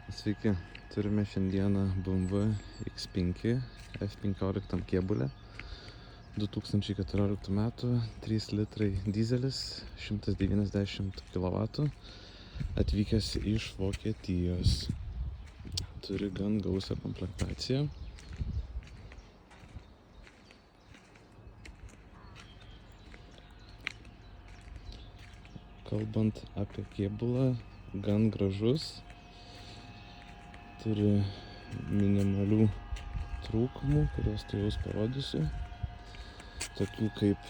Sveiki, turime šiandieną BMW X5 F15 kėbulę 2014 metų, 3 litrai dizelis, 190 kW, atvykęs iš Vokietijos. Turi gan gausią komplektaciją. Kalbant apie kėbulą, gan gražus. Turi minimalių trūkumų, kuriuos tuojaus parodysiu. Tokių kaip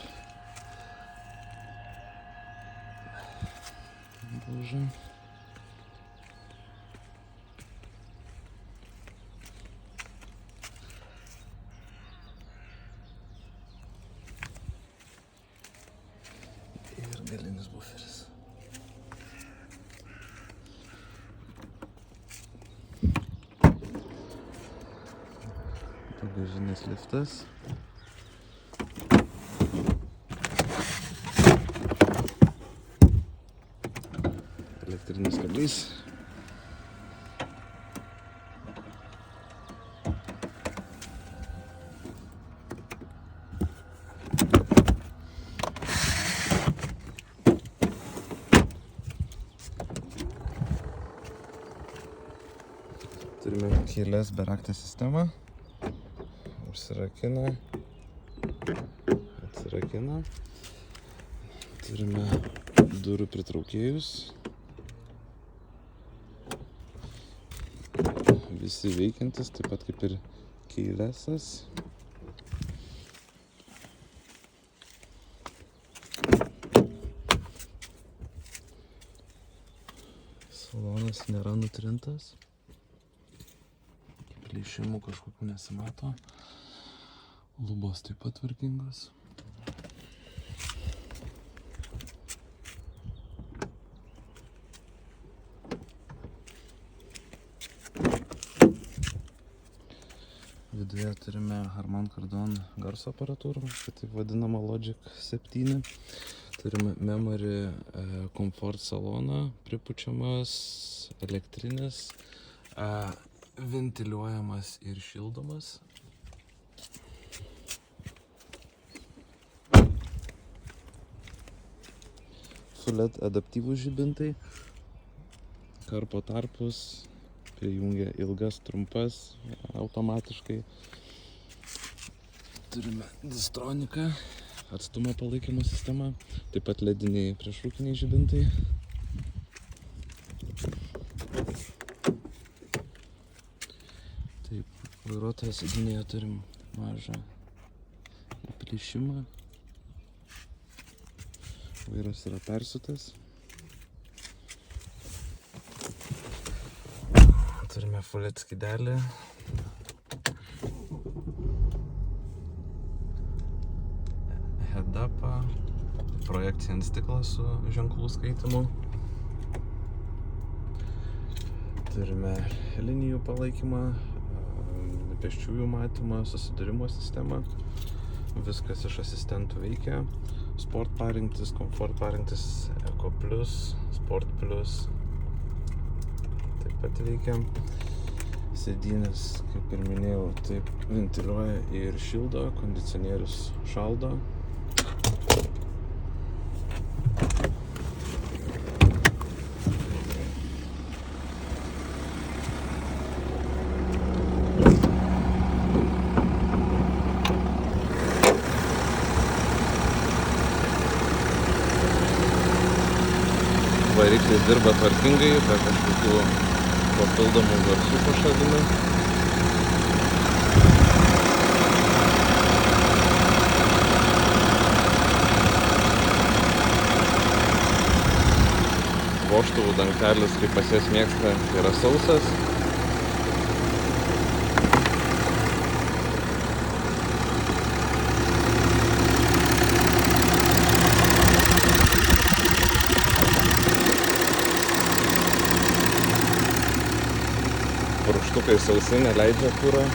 ir galinis buferis. Bagažinis liftas. Elektrinis kablys. Turime kelias beraktę sistemą. Užsirakina, atsirakina. Turime durų pritraukėjus. Visi veikiantis, taip pat kaip ir keilesas. Salonas nėra nutrintas. Plyšimų kažkokių nesimato. Lubos taip pat tvarkingos. Viduje turime Harman Kardon garso aparatūrą, taip vadinama Logic 7. Turime memory komfort saloną, pripučiamas, elektrinis, ventiliuojamas ir šildomas. LED adaptyvūs žibintai, karpo tarpus, prijungia ilgas, trumpas automatiškai. Turime distroniką, atstumo palaikymo sistemą, taip pat lediniai priešrūkiniai žibintai. Taip, vairuotojo sėdynėje turim mažą plyšimą. Vairas yra persutas. Turime full LED skydelį. Head-upą, projekciją ant stiklo su ženklų skaitimu. Turime linijų palaikymą, pėsčiųjų matymą, susidūrimo sistemą. Viskas iš asistentų veikia. Sport parinktis, komfort parinktis, Eco Plus, Sport Plus taip pat veikia. Sėdynės, kaip ir minėjau, taip ventiliuoja ir šildo, kondicionierius šaldo. Variklis dirba tvarkingai, be kažkokių papildomų garsų po šalimi. Vožtuvų dangtelis, kaip pas jas mėgsta, yra sausas. Purkštukai sausi, neleidžia kurą.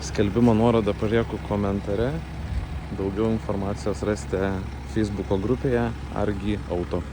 Skelbimo nuorodą palieku komentare. Daugiau informacijos rasite Facebooko grupėje Argi Auto.